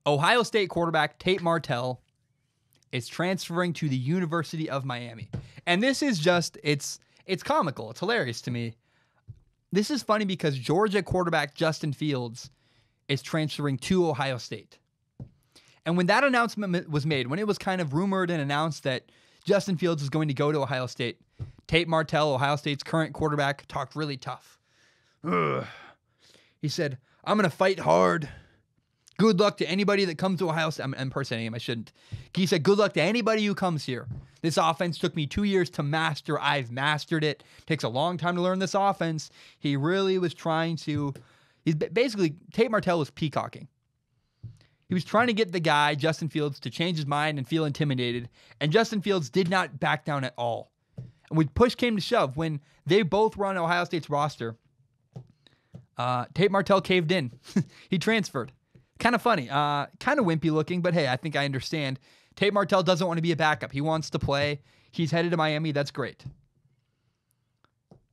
Ohio State quarterback Tate Martell is transferring to the University of Miami. And this is just, it's comical. It's hilarious to me. This is funny because Georgia quarterback Justin Fields is transferring to Ohio State. And when that announcement was made, when it was kind of rumored and announced that Justin Fields is going to go to Ohio State, Tate Martell, Ohio State's current quarterback, talked really tough. Ugh. He said, I'm going to fight hard. Good luck to anybody that comes to Ohio State. I'm impersonating him. I shouldn't. He said, good luck to anybody who comes here. This offense took me 2 years to master. I've mastered it. Takes a long time to learn this offense. He really was trying to... Tate Martell was peacocking. He was trying to get the guy, Justin Fields, to change his mind and feel intimidated. And Justin Fields did not back down at all. And when push came to shove, when they both were on Ohio State's roster, Tate Martell caved in. He transferred. Kind of funny. Kind of wimpy looking, but hey, I think I understand. Tate Martell doesn't want to be a backup. He wants to play. He's headed to Miami. That's great.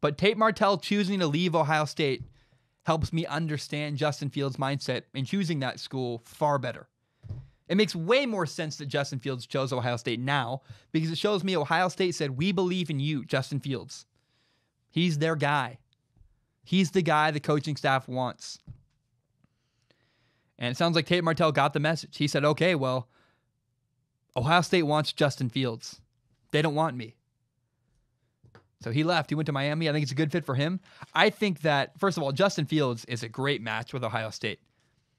But Tate Martell choosing to leave Ohio State helps me understand Justin Fields' mindset in choosing that school far better. It makes way more sense that Justin Fields chose Ohio State now because it shows me Ohio State said, we believe in you, Justin Fields. He's their guy. He's the guy the coaching staff wants. And it sounds like Tate Martell got the message. He said, okay, well, Ohio State wants Justin Fields. They don't want me. So he left. He went to Miami. I think it's a good fit for him. I think that, first of all, Justin Fields is a great match with Ohio State.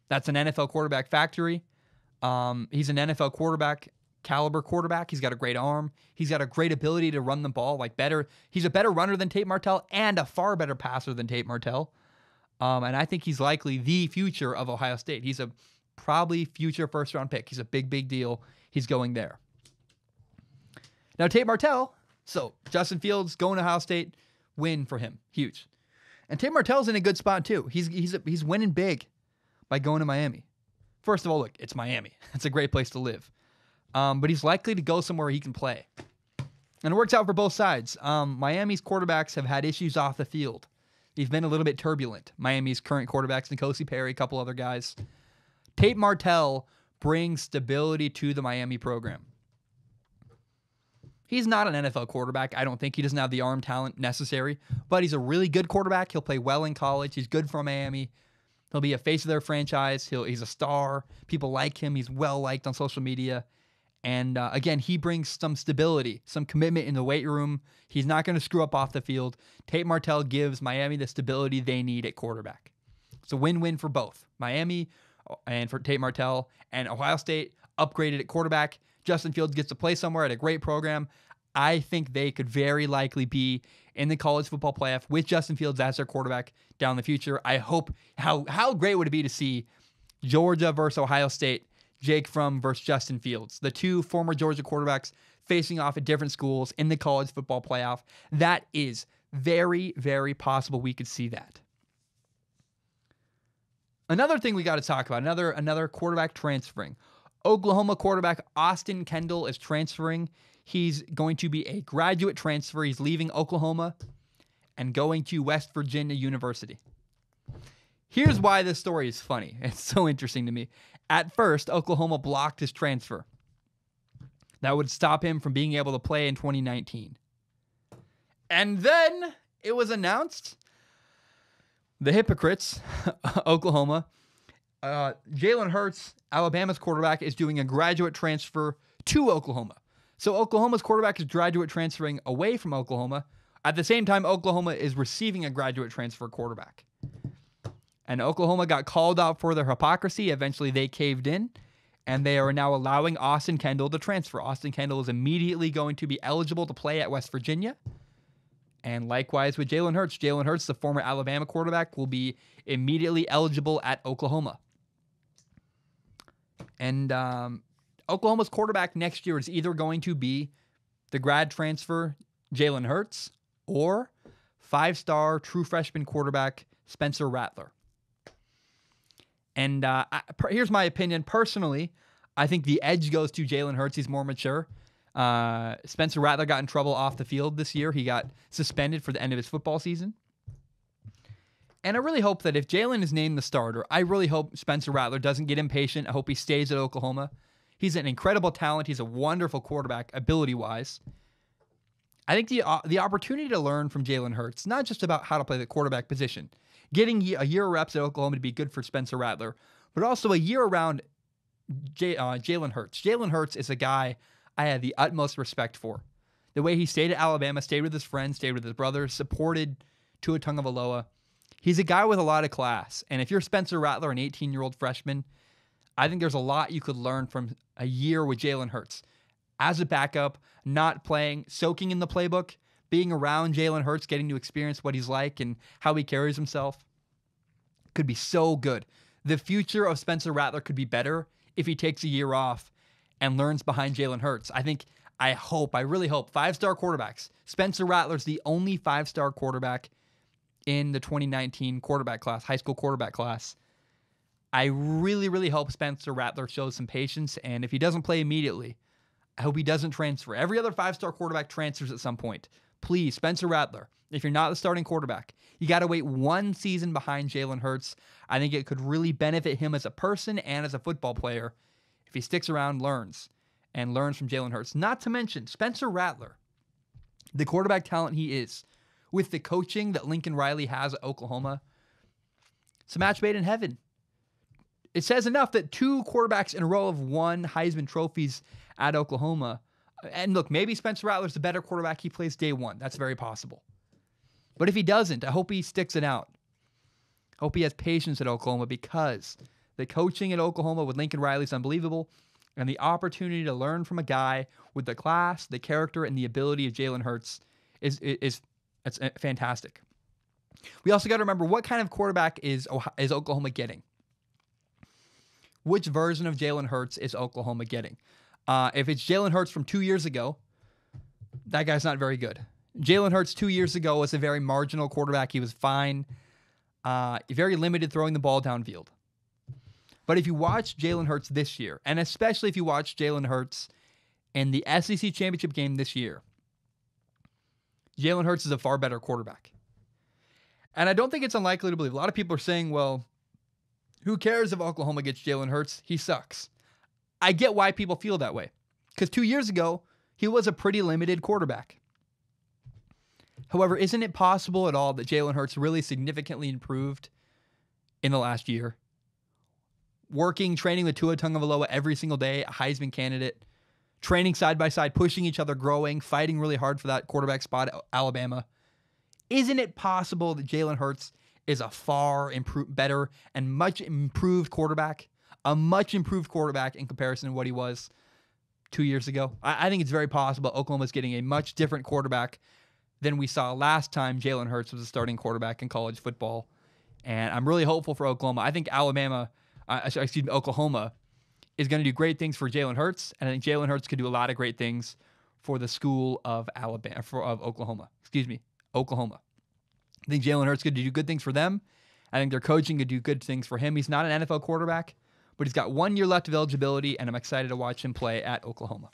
That's an NFL quarterback factory. He's an NFL quarterback, caliber quarterback. He's got a great arm. He's got a great ability to run the ball, better. He's a better runner than Tate Martell and a far better passer than Tate Martell. And I think he's likely the future of Ohio State. He's a probably future first-round pick. He's a big, big deal. He's going there. Now, Tate Martell, so Justin Fields going to Ohio State, win for him. Huge. And Tate Martell's in a good spot, too. He's winning big by going to Miami. First of all, look, it's Miami. It's a great place to live. But he's likely to go somewhere he can play. And it works out for both sides. Miami's quarterbacks have had issues off the field. He's been a little bit turbulent. Miami's current quarterbacks, N'Kosi Perry, a couple other guys. Tate Martell brings stability to the Miami program. He's not an NFL quarterback. I don't think he doesn't have the arm talent necessary, but he's a really good quarterback. He'll play well in college. He's good for Miami. He'll be a face of their franchise. He's a star. People like him. He's well-liked on social media. And again, he brings some stability, some commitment in the weight room. He's not going to screw up off the field. Tate Martell gives Miami the stability they need at quarterback. It's a win-win for both. Miami and for Tate Martell, and Ohio State upgraded at quarterback. Justin Fields gets to play somewhere at a great program. I think they could very likely be in the college football playoff with Justin Fields as their quarterback down the future. I hope, how great would it be to see Georgia versus Ohio State, Jake Fromm versus Justin Fields, the two former Georgia quarterbacks facing off at different schools in the college football playoff. That is very, very possible we could see that. Another thing we got to talk about, another quarterback transferring. Oklahoma quarterback Austin Kendall is transferring. He's going to be a graduate transfer. He's leaving Oklahoma and going to West Virginia University. Here's why this story is funny. It's so interesting to me. At first, Oklahoma blocked his transfer. That would stop him from being able to play in 2019. And then it was announced, the hypocrites, Oklahoma, Jalen Hurts, Alabama's quarterback, is doing a graduate transfer to Oklahoma. So Oklahoma's quarterback is graduate transferring away from Oklahoma. At the same time, Oklahoma is receiving a graduate transfer quarterback. And Oklahoma got called out for their hypocrisy. Eventually, they caved in, and they are now allowing Austin Kendall to transfer. Austin Kendall is immediately going to be eligible to play at West Virginia. And likewise with Jalen Hurts. Jalen Hurts, the former Alabama quarterback, will be immediately eligible at Oklahoma. And Oklahoma's quarterback next year is either going to be the grad transfer Jalen Hurts or five-star true freshman quarterback Spencer Rattler. And here's my opinion. Personally, I think the edge goes to Jalen Hurts. He's more mature. Spencer Rattler got in trouble off the field this year. He got suspended for the end of his football season. And I really hope that if Jalen is named the starter, I really hope Spencer Rattler doesn't get impatient. I hope he stays at Oklahoma. He's an incredible talent. He's a wonderful quarterback, ability-wise. I think the opportunity to learn from Jalen Hurts, not just about how to play the quarterback position, getting a year of reps at Oklahoma to be good for Spencer Rattler, but also a year around Jalen Hurts. Jalen Hurts is a guy I have the utmost respect for. The way he stayed at Alabama, stayed with his friends, stayed with his brothers, supported Tua Tagovailoa. He's a guy with a lot of class. And if you're Spencer Rattler, an 18-year-old freshman, I think there's a lot you could learn from a year with Jalen Hurts. As a backup, not playing, soaking in the playbook, being around Jalen Hurts, getting to experience what he's like and how he carries himself could be so good. The future of Spencer Rattler could be better if he takes a year off and learns behind Jalen Hurts. I really hope, 5-star quarterbacks. Spencer Rattler's the only 5-star quarterback in the 2019 quarterback class, high school quarterback class. I really, really hope Spencer Rattler shows some patience, and if he doesn't play immediately, I hope he doesn't transfer. Every other 5-star quarterback transfers at some point. Please, Spencer Rattler, if you're not the starting quarterback, you got to wait one season behind Jalen Hurts. I think it could really benefit him as a person and as a football player if he sticks around, learns from Jalen Hurts. Not to mention, Spencer Rattler, the quarterback talent he is, with the coaching that Lincoln Riley has at Oklahoma, it's a match made in heaven. It says enough that 2 quarterbacks in a row have won Heisman trophies at Oklahoma. And look, maybe Spencer Rattler's the better quarterback. He plays day one. That's very possible. But if he doesn't, I hope he sticks it out. I hope he has patience at Oklahoma, because the coaching at Oklahoma with Lincoln Riley is unbelievable. And the opportunity to learn from a guy with the class, the character, and the ability of Jalen Hurts is fantastic. We also got to remember, what kind of quarterback is Oklahoma getting? Which version of Jalen Hurts is Oklahoma getting? If it's Jalen Hurts from 2 years ago, that guy's not very good. Jalen Hurts 2 years ago was a very marginal quarterback. He was fine. Very limited throwing the ball downfield. But if you watch Jalen Hurts this year, and especially if you watch Jalen Hurts in the SEC championship game this year, Jalen Hurts is a far better quarterback. And I don't think it's unlikely to believe. A lot of people are saying, well, who cares if Oklahoma gets Jalen Hurts? He sucks. I get why people feel that way. Because 2 years ago, he was a pretty limited quarterback. However, isn't it possible at all that Jalen Hurts really significantly improved in the last year? Training with Tua Tagovailoa every single day, a Heisman candidate, training side by side, pushing each other, growing, fighting really hard for that quarterback spot at Alabama. Isn't it possible that Jalen Hurts is a far better and much improved quarterback? A much improved quarterback in comparison to what he was 2 years ago. I think it's very possible Oklahoma's getting a much different quarterback than we saw last time Jalen Hurts was a starting quarterback in college football. And I'm really hopeful for Oklahoma. I think Oklahoma is going to do great things for Jalen Hurts, and I think Jalen Hurts could do a lot of great things for the school of Oklahoma. Oklahoma. I think Jalen Hurts could do good things for them. I think their coaching could do good things for him. He's not an NFL quarterback, but he's got 1 year left of eligibility, and I'm excited to watch him play at Oklahoma.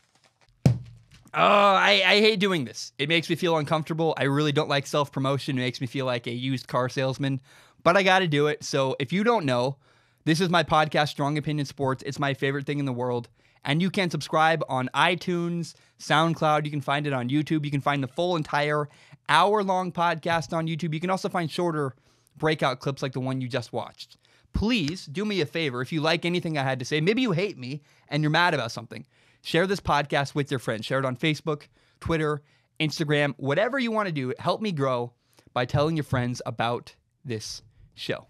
Oh, I hate doing this. It makes me feel uncomfortable. I really don't like self-promotion. It makes me feel like a used car salesman, but I got to do it. So if you don't know, this is my podcast, Strong Opinion Sports. It's my favorite thing in the world. And you can subscribe on iTunes, SoundCloud. You can find it on YouTube. You can find the full entire hour-long podcast on YouTube. You can also find shorter breakout clips like the one you just watched. Please do me a favor. If you like anything I had to say, maybe you hate me and you're mad about something, share this podcast with your friends. Share it on Facebook, Twitter, Instagram, whatever you want to do. Help me grow by telling your friends about this show.